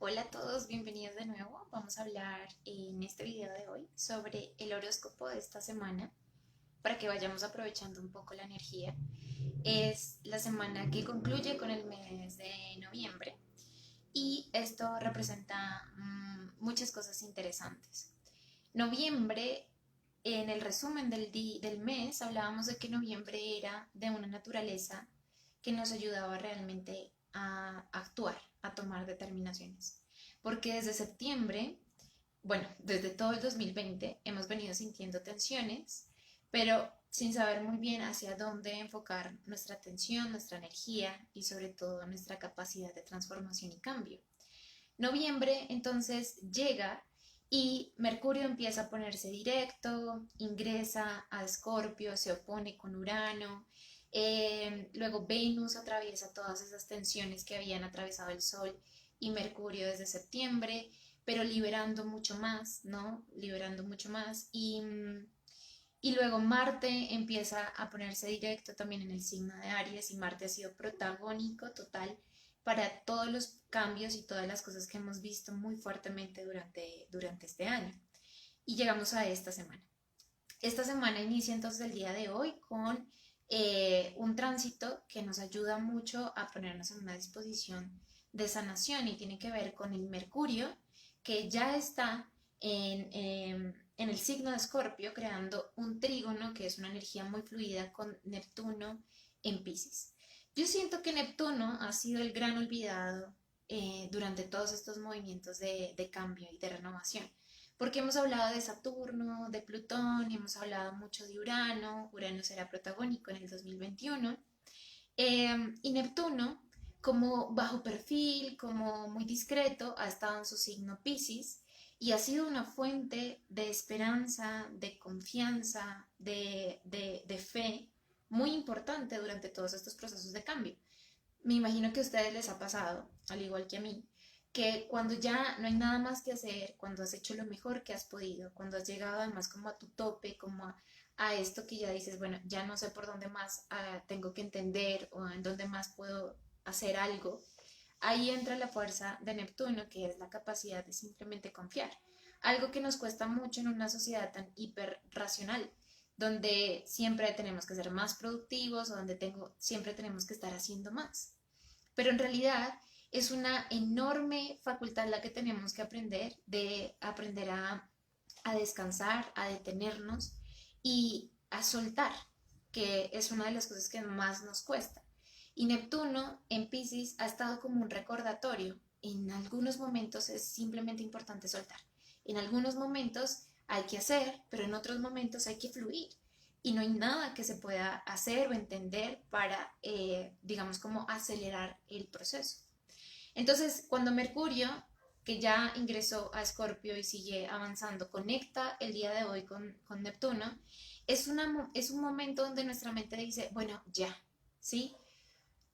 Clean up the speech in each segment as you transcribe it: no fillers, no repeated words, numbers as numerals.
Hola a todos, bienvenidos de nuevo. Vamos a hablar en este video de hoy sobre el horóscopo de esta semana para que vayamos aprovechando un poco la energía. Es la semana que concluye con el mes de noviembre y esto representa muchas cosas interesantes. Noviembre, en el resumen del mes, hablábamos de que noviembre era de una naturaleza que nos ayudaba realmente a actuar, a tomar determinaciones. Porque desde septiembre, bueno, desde todo el 2020 hemos venido sintiendo tensiones, pero sin saber muy bien hacia dónde enfocar nuestra atención, nuestra energía y sobre todo nuestra capacidad de transformación y cambio. Noviembre entonces llega y Mercurio empieza a ponerse directo, ingresa a Escorpio, se opone con Urano, luego Venus atraviesa todas esas tensiones que habían atravesado el Sol y Mercurio desde septiembre, pero liberando mucho más, ¿no? Liberando mucho más. Y luego Marte empieza a ponerse directo también en el signo de Aries y Marte ha sido protagónico total para todos los cambios y todas las cosas que hemos visto muy fuertemente durante este año. Y llegamos a esta semana. Esta semana inicia entonces el día de hoy con un tránsito que nos ayuda mucho a ponernos en una disposición de sanación y tiene que ver con el Mercurio que ya está en el signo de Escorpio creando un trígono que es una energía muy fluida con Neptuno en Pisces. Yo siento que Neptuno ha sido el gran olvidado durante todos estos movimientos de cambio y de renovación porque hemos hablado de Saturno, de Plutón, y hemos hablado mucho de Urano. Urano será protagónico en el 2021. Y Neptuno, como bajo perfil, como muy discreto, ha estado en su signo Pisces y ha sido una fuente de esperanza, de confianza, de fe muy importante durante todos estos procesos de cambio. Me imagino que a ustedes les ha pasado, al igual que a mí, que cuando ya no hay nada más que hacer, cuando has hecho lo mejor que has podido, cuando has llegado además como a tu tope, como a esto que ya dices, bueno, ya no sé por dónde más tengo que entender o en dónde más puedo hacer algo, ahí entra la fuerza de Neptuno, que es la capacidad de simplemente confiar. Algo que nos cuesta mucho en una sociedad tan hiper racional, donde siempre tenemos que ser más productivos o donde siempre tenemos que estar haciendo más. Pero en realidad es una enorme facultad la que tenemos que aprender, de aprender a descansar, a detenernos y a soltar, que es una de las cosas que más nos cuesta. Y Neptuno en Pisces ha estado como un recordatorio. En algunos momentos es simplemente importante soltar. En algunos momentos hay que hacer, pero en otros momentos hay que fluir. Y no hay nada que se pueda hacer o entender para, digamos, como acelerar el proceso. Entonces, cuando Mercurio, que ya ingresó a Escorpio y sigue avanzando, conecta el día de hoy con Neptuno, es un momento donde nuestra mente dice, bueno, ya, ¿sí?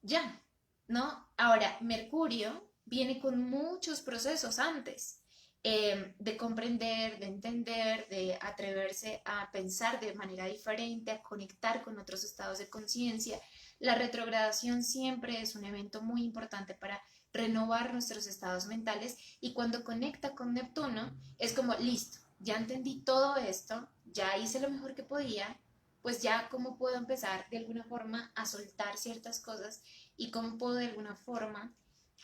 Ya, ¿no? Ahora, Mercurio viene con muchos procesos antes de comprender, de entender, de atreverse a pensar de manera diferente, a conectar con otros estados de conciencia. La retrogradación siempre es un evento muy importante para renovar nuestros estados mentales y cuando conecta con Neptuno es como, listo, ya entendí todo esto, ya hice lo mejor que podía, pues ya cómo puedo empezar de alguna forma a soltar ciertas cosas y cómo puedo de alguna forma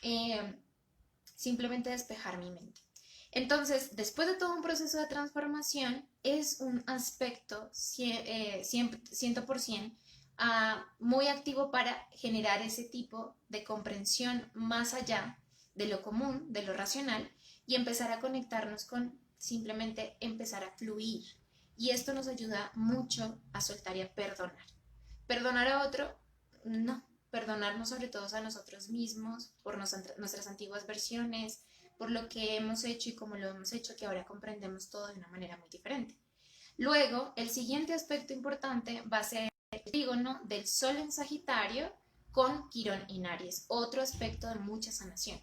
eh, simplemente despejar mi mente. Entonces, después de todo un proceso de transformación, es un aspecto 100% muy activo para generar ese tipo de comprensión más allá de lo común, de lo racional, y empezar a conectarnos con simplemente empezar a fluir. Y esto nos ayuda mucho a soltar y a perdonar. Perdonar a otro, no. Perdonarnos sobre todo a nosotros mismos por nuestras antiguas versiones, por lo que hemos hecho y cómo lo hemos hecho, que ahora comprendemos todo de una manera muy diferente. Luego, el siguiente aspecto importante va a ser el trígono del Sol en Sagitario con Quirón en Aries, otro aspecto de mucha sanación.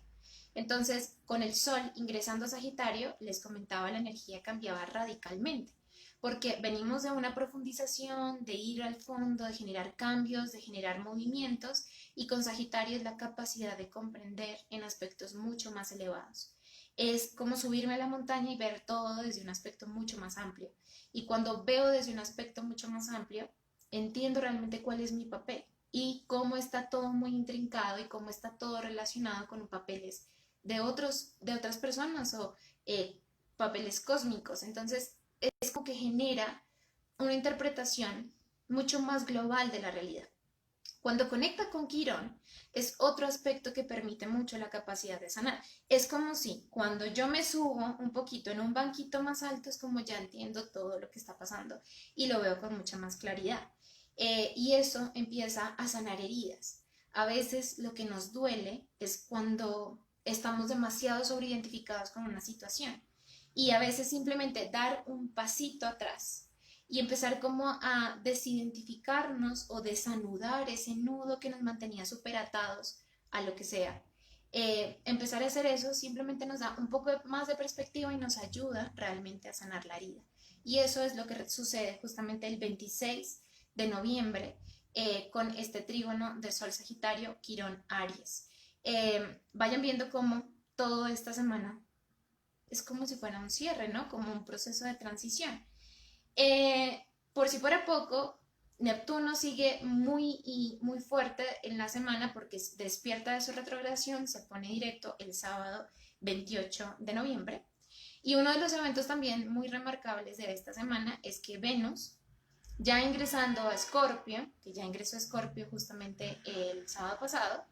Entonces, con el Sol ingresando a Sagitario, les comentaba, la energía cambiaba radicalmente, porque venimos de una profundización, de ir al fondo, de generar cambios, de generar movimientos, y con Sagitario es la capacidad de comprender en aspectos mucho más elevados. Es como subirme a la montaña y ver todo desde un aspecto mucho más amplio. Y cuando veo desde un aspecto mucho más amplio, entiendo realmente cuál es mi papel y cómo está todo muy intrincado y cómo está todo relacionado con papeles de otras personas o papeles cósmicos. Entonces, es como que genera una interpretación mucho más global de la realidad. Cuando conecta con Quirón, es otro aspecto que permite mucho la capacidad de sanar. Es como si cuando yo me subo un poquito en un banquito más alto, es como ya entiendo todo lo que está pasando y lo veo con mucha más claridad. Y eso empieza a sanar heridas. A veces lo que nos duele es cuando estamos demasiado sobreidentificados con una situación, y a veces simplemente dar un pasito atrás y empezar como a desidentificarnos o desanudar ese nudo que nos mantenía súper atados a lo que sea. Empezar a hacer eso simplemente nos da un poco más de perspectiva y nos ayuda realmente a sanar la herida. Y eso es lo que sucede justamente el 26 de noviembre con este trígono de Sol Sagitario, Quirón Aries. Vayan viendo cómo toda esta semana es como si fuera un cierre, ¿no? Como un proceso de transición. Por si fuera poco, Neptuno sigue muy fuerte en la semana porque despierta de su retrogradación, se pone directo el sábado 28 de noviembre. Y uno de los eventos también muy remarcables de esta semana es que Venus, ya ingresando a Escorpio, que ya ingresó a Escorpio justamente el sábado pasado,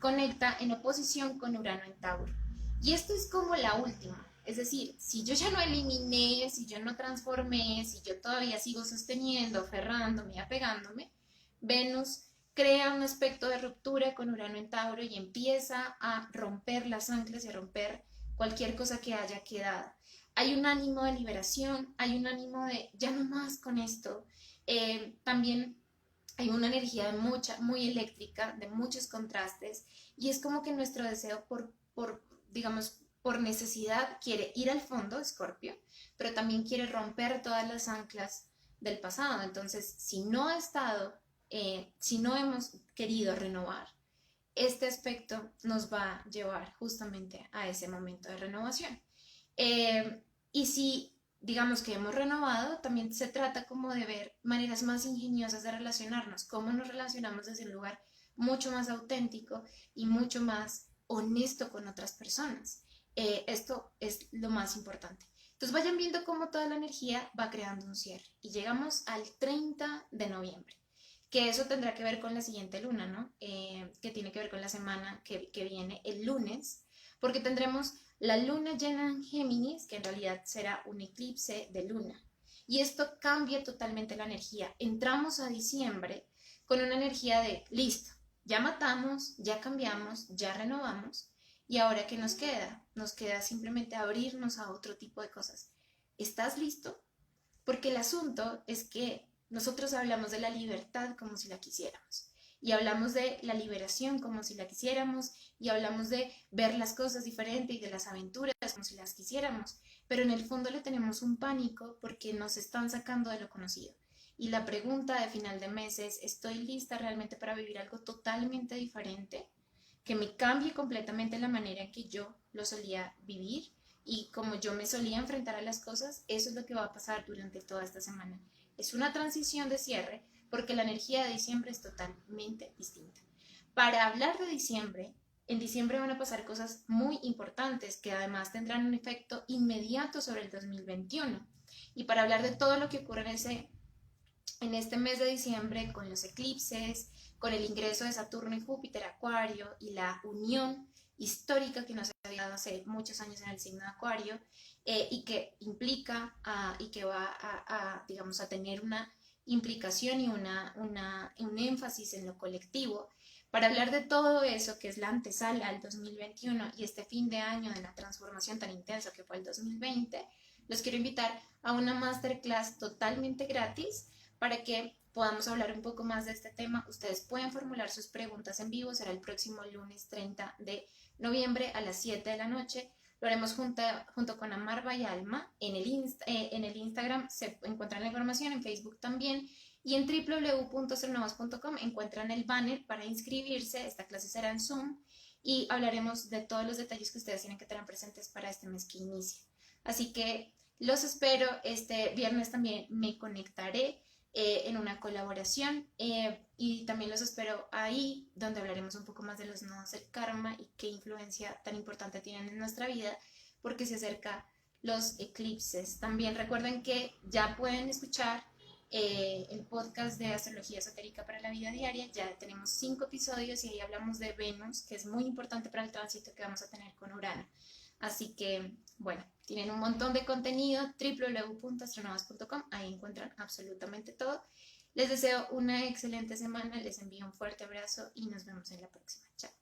conecta en oposición con Urano en Tauro. Y esto es como la última. Es decir, si yo ya no eliminé, si yo no transformé, si yo todavía sigo sosteniendo, aferrándome, apegándome, Venus crea un aspecto de ruptura con Urano en Tauro y empieza a romper las anclas y a romper cualquier cosa que haya quedado. Hay un ánimo de liberación, hay un ánimo de ya no más con esto. También hay una energía muy eléctrica, de muchos contrastes, y es como que nuestro deseo digamos, por necesidad quiere ir al fondo, Escorpio, pero también quiere romper todas las anclas del pasado. Entonces, si no hemos querido renovar, este aspecto nos va a llevar justamente a ese momento de renovación. Y si digamos que hemos renovado, también se trata como de ver maneras más ingeniosas de relacionarnos, cómo nos relacionamos desde un lugar mucho más auténtico y mucho más honesto con otras personas. Esto es lo más importante. Entonces vayan viendo cómo toda la energía va creando un cierre y llegamos al 30 de noviembre, que eso tendrá que ver con la siguiente luna, ¿no? Que tiene que ver con la semana que viene el lunes, porque tendremos la luna llena en Géminis, que en realidad será un eclipse de luna. Y esto cambia totalmente la energía. Entramos a diciembre con una energía de, listo, ya matamos, ya cambiamos, ya renovamos. ¿Y ahora qué nos queda? Nos queda simplemente abrirnos a otro tipo de cosas. ¿Estás listo? Porque el asunto es que nosotros hablamos de la libertad como si la quisiéramos. Y hablamos de la liberación como si la quisiéramos, y hablamos de ver las cosas diferente y de las aventuras como si las quisiéramos, pero en el fondo le tenemos un pánico porque nos están sacando de lo conocido. Y la pregunta de final de mes es, ¿estoy lista realmente para vivir algo totalmente diferente? Que me cambie completamente la manera en que yo lo solía vivir y como yo me solía enfrentar a las cosas. Eso es lo que va a pasar durante toda esta semana. Es una transición de cierre porque la energía de diciembre es totalmente distinta. Para hablar de diciembre, en diciembre van a pasar cosas muy importantes que además tendrán un efecto inmediato sobre el 2021. Y para hablar de todo lo que ocurre en este mes de diciembre, con los eclipses, con el ingreso de Saturno y Júpiter a Acuario y la unión histórica que nos había dado hace muchos años en el signo de Acuario, y que implica y que va digamos, a tener una implicación y un énfasis en lo colectivo. Para hablar de todo eso, que es la antesala al 2021 y este fin de año de la transformación tan intensa que fue el 2020, los quiero invitar a una masterclass totalmente gratis para que podamos hablar un poco más de este tema. Ustedes pueden formular sus preguntas en vivo, será el próximo lunes 30 de noviembre a las 7 de la noche. Lo haremos junto con Amarva y Alma. En el Instagram se encuentran la información, en Facebook también. Y en www.astronovas.com encuentran el banner para inscribirse. Esta clase será en Zoom y hablaremos de todos los detalles que ustedes tienen que tener presentes para este mes que inicia. Así que los espero. Este viernes también me conectaré en una colaboración y también los espero ahí donde hablaremos un poco más de los nodos del karma y qué influencia tan importante tienen en nuestra vida porque se acerca los eclipses. También recuerden que ya pueden escuchar el podcast de Astrología Esotérica para la Vida Diaria. Ya tenemos 5 episodios y ahí hablamos de Venus, que es muy importante para el tránsito que vamos a tener con Urano. Así que, bueno, tienen un montón de contenido, www.astronovas.com, ahí encuentran absolutamente todo. Les deseo una excelente semana, les envío un fuerte abrazo y nos vemos en la próxima. Chao.